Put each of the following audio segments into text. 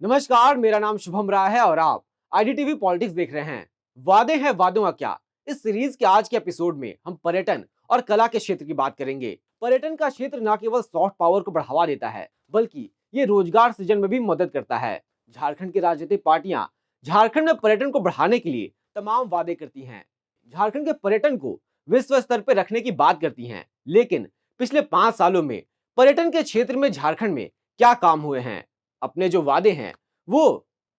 नमस्कार, मेरा नाम शुभम राय है और आप आईडीटीवी पॉलिटिक्स देख रहे हैं। वादे हैं वादों का क्या। इस सीरीज के आज के एपिसोड में हम पर्यटन और कला के क्षेत्र की बात करेंगे। पर्यटन का क्षेत्र न केवल सॉफ्ट पावर को बढ़ावा देता है, बल्कि ये रोजगार सृजन में भी मदद करता है। झारखंड की राजनीतिक पार्टियां झारखंड में पर्यटन को बढ़ाने के लिए तमाम वादे करती हैं। झारखंड के पर्यटन को विश्व स्तर पर रखने की बात करती हैं, लेकिन पिछले 5 सालों में पर्यटन के क्षेत्र में झारखंड में क्या काम हुए हैं, अपने जो वादे हैं वो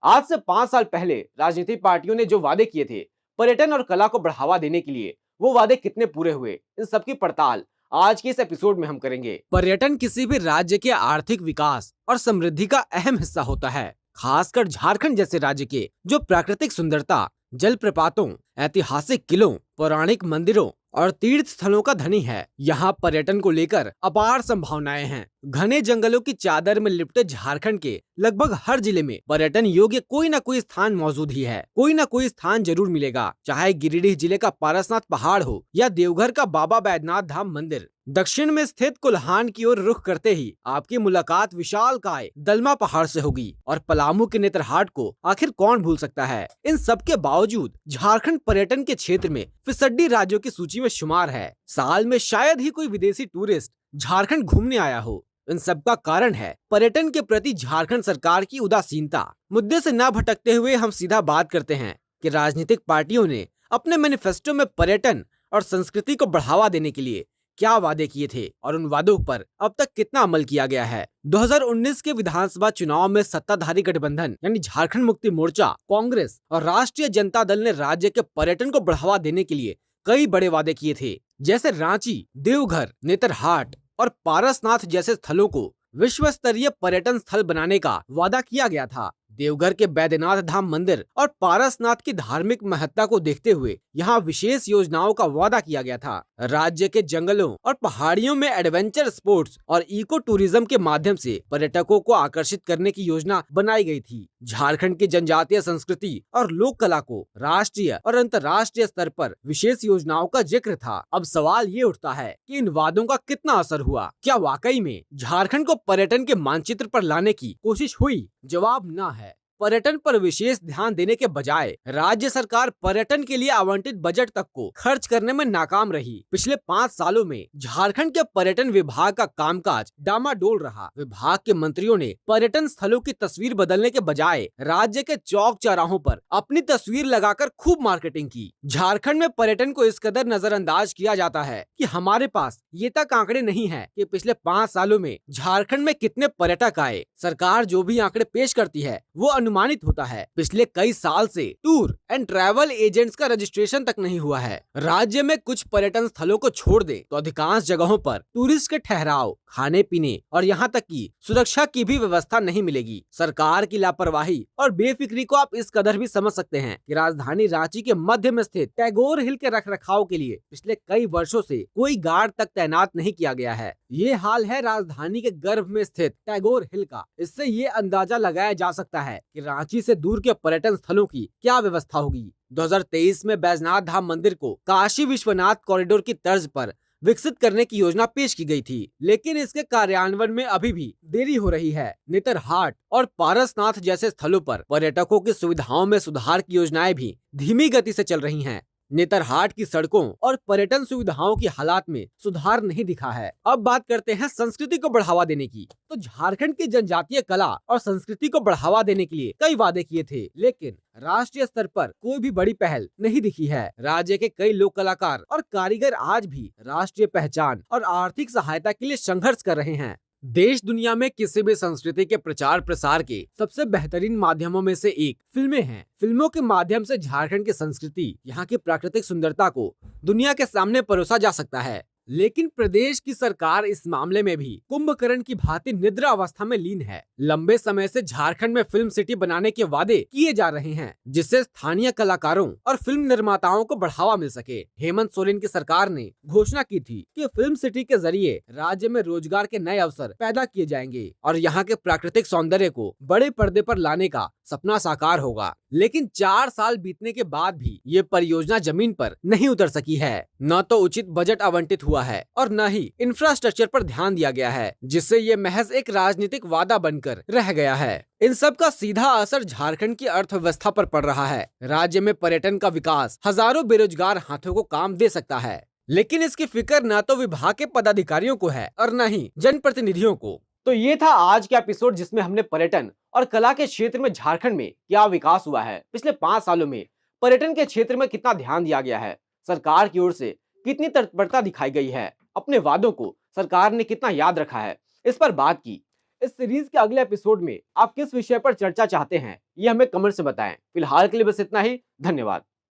आज से 5 साल पहले राजनीतिक पार्टियों ने जो वादे किए थे पर्यटन और कला को बढ़ावा देने के लिए, वो वादे कितने पूरे हुए, इन सबकी पड़ताल आज के इस एपिसोड में हम करेंगे। पर्यटन किसी भी राज्य के आर्थिक विकास और समृद्धि का अहम हिस्सा होता है। खासकर झारखंड जैसे राज्य के जो प्राकृतिक सुंदरता, जलप्रपातों, ऐतिहासिक किलों, पौराणिक मंदिरों और तीर्थ स्थलों का धनी है। यहाँ पर्यटन को लेकर अपार संभावनाएं हैं। घने जंगलों की चादर में लिपटे झारखंड के लगभग हर जिले में पर्यटन योग्य कोई न कोई स्थान मौजूद ही है। कोई न कोई स्थान जरूर मिलेगा, चाहे गिरिडीह जिले का पारसनाथ पहाड़ हो या देवघर का बाबा बैद्यनाथ धाम मंदिर। दक्षिण में स्थित कुल्हान की ओर रुख करते ही आपकी मुलाकात विशालकाय दलमा पहाड़ से होगी और पलामू के नेतरहाट को आखिर कौन भूल सकता है। इन सब के बावजूद झारखंड पर्यटन के क्षेत्र में फिसड्डी राज्यों की सूची में शुमार है। साल में शायद ही कोई विदेशी टूरिस्ट झारखंड घूमने आया हो। इन सब का कारण है पर्यटन के प्रति झारखंड सरकार की उदासीनता। मुद्दे से न भटकते हुए हम सीधा बात करते हैं कि राजनीतिक पार्टियों ने अपने मैनिफेस्टो में पर्यटन और संस्कृति को बढ़ावा देने के लिए क्या वादे किए थे और उन वादों पर अब तक कितना अमल किया गया है। 2019 के विधानसभा चुनाव में सत्ताधारी गठबंधन यानी झारखंड मुक्ति मोर्चा, कांग्रेस और राष्ट्रीय जनता दल ने राज्य के पर्यटन को बढ़ावा देने के लिए कई बड़े वादे किए थे, जैसे रांची, देवघर, नेतरहाट और पारसनाथ जैसे स्थलों को विश्व स्तरीय पर्यटन स्थल बनाने का वादा किया गया था। देवघर के बैद्यनाथ धाम मंदिर और पारसनाथ की धार्मिक महत्ता को देखते हुए यहाँ विशेष योजनाओं का वादा किया गया था। राज्य के जंगलों और पहाड़ियों में एडवेंचर स्पोर्ट्स और इको टूरिज्म के माध्यम से पर्यटकों को आकर्षित करने की योजना बनाई गई थी। झारखंड की जनजातीय संस्कृति और लोक कला को राष्ट्रीय और अंतर्राष्ट्रीय स्तर पर विशेष योजनाओं का जिक्र था। अब सवाल ये उठता है कि इन वादों का कितना असर हुआ। क्या वाकई में झारखंड को पर्यटन के मानचित्र पर लाने की कोशिश हुई? जवाब ना है। पर्यटन पर विशेष ध्यान देने के बजाय राज्य सरकार पर्यटन के लिए आवंटित बजट तक को खर्च करने में नाकाम रही। पिछले 5 सालों में झारखंड के पर्यटन विभाग का कामकाज डामाडोल रहा। विभाग के मंत्रियों ने पर्यटन स्थलों की तस्वीर बदलने के बजाय राज्य के चौक चौराहों पर अपनी तस्वीर लगाकर खूब मार्केटिंग की। झारखंड में पर्यटन को इस कदर नजरअंदाज किया जाता है कि हमारे पास ये तक आंकड़े नहीं है कि पिछले 5 सालों में झारखंड में कितने पर्यटक आए। सरकार जो भी आंकड़े पेश करती है वो अनुमानित होता है। पिछले कई साल से टूर एंड ट्रैवल एजेंट्स का रजिस्ट्रेशन तक नहीं हुआ है। राज्य में कुछ पर्यटन स्थलों को छोड़ दे तो अधिकांश जगहों पर टूरिस्ट के ठहराव, खाने पीने और यहाँ तक कि सुरक्षा की भी व्यवस्था नहीं मिलेगी। सरकार की लापरवाही और बेफिक्री को आप इस कदर भी समझ सकते हैं कि राजधानी रांची के मध्य में स्थित टैगोर हिल के रखरखाव के लिए पिछले कई वर्षों से कोई गार्ड तक तैनात नहीं किया गया है। ये हाल है राजधानी के गर्भ में स्थित टैगोर हिल का। इससे ये अंदाजा लगाया जा सकता है कि रांची से दूर के पर्यटन स्थलों की क्या व्यवस्था होगी। 2023 में बैजनाथ धाम मंदिर को काशी विश्वनाथ कॉरिडोर की तर्ज पर विकसित करने की योजना पेश की गई थी, लेकिन इसके कार्यान्वयन में अभी भी देरी हो रही है। नेतरहाट और पारसनाथ जैसे स्थलों पर पर्यटकों की सुविधाओं में सुधार की योजनाएं भी धीमी गति से चल रही हैं। नेतरहाट की सड़कों और पर्यटन सुविधाओं की हालात में सुधार नहीं दिखा है। अब बात करते हैं संस्कृति को बढ़ावा देने की। तो झारखंड की जनजातीय कला और संस्कृति को बढ़ावा देने के लिए कई वादे किए थे, लेकिन राष्ट्रीय स्तर पर कोई भी बड़ी पहल नहीं दिखी है। राज्य के कई लोक कलाकार और कारीगर आज भी राष्ट्रीय पहचान और आर्थिक सहायता के लिए संघर्ष कर रहे हैं। देश दुनिया में किसी भी संस्कृति के प्रचार प्रसार के सबसे बेहतरीन माध्यमों में से एक फिल्में हैं। फिल्मों के माध्यम से झारखंड की संस्कृति, यहाँ की प्राकृतिक सुंदरता को दुनिया के सामने परोसा जा सकता है। लेकिन प्रदेश की सरकार इस मामले में भी कुंभकर्ण की भांति निद्रा अवस्था में लीन है। लंबे समय से झारखंड में फिल्म सिटी बनाने के वादे किए जा रहे हैं, जिससे स्थानीय कलाकारों और फिल्म निर्माताओं को बढ़ावा मिल सके। हेमंत सोरेन की सरकार ने घोषणा की थी कि फिल्म सिटी के जरिए राज्य में रोजगार के नए अवसर पैदा किए जाएंगे और यहाँ के प्राकृतिक सौंदर्य को बड़े पर्दे पर लाने का सपना साकार होगा। लेकिन 4 साल बीतने के बाद भी ये परियोजना जमीन पर नहीं उतर सकी है। न तो उचित बजट आवंटित हुआ हुआ है और न ही इंफ्रास्ट्रक्चर पर ध्यान दिया गया है, जिससे ये महज एक राजनीतिक वादा बनकर रह गया है। इन सब का सीधा असर झारखंड की अर्थव्यवस्था पर पड़ रहा है। राज्य में पर्यटन का विकास हजारों बेरोजगार हाथों को काम दे सकता है, लेकिन इसकी फिक्र न तो विभाग के पदाधिकारियों को है और न ही जनप्रतिनिधियों को। तो ये था आज का एपिसोड, जिसमें हमने पर्यटन और कला के क्षेत्र में झारखंड में क्या विकास हुआ है, पिछले 5 सालों में पर्यटन के क्षेत्र में कितना ध्यान दिया गया है, सरकार की ओर से कितनी तत्परता दिखाई गई है, अपने वादों को सरकार ने कितना याद रखा है, इस पर बात की। इस सीरीज के अगले एपिसोड में आप किस विषय पर चर्चा चाहते हैं, ये हमें कमेंट से बताएं। फिलहाल के लिए बस इतना ही। धन्यवाद।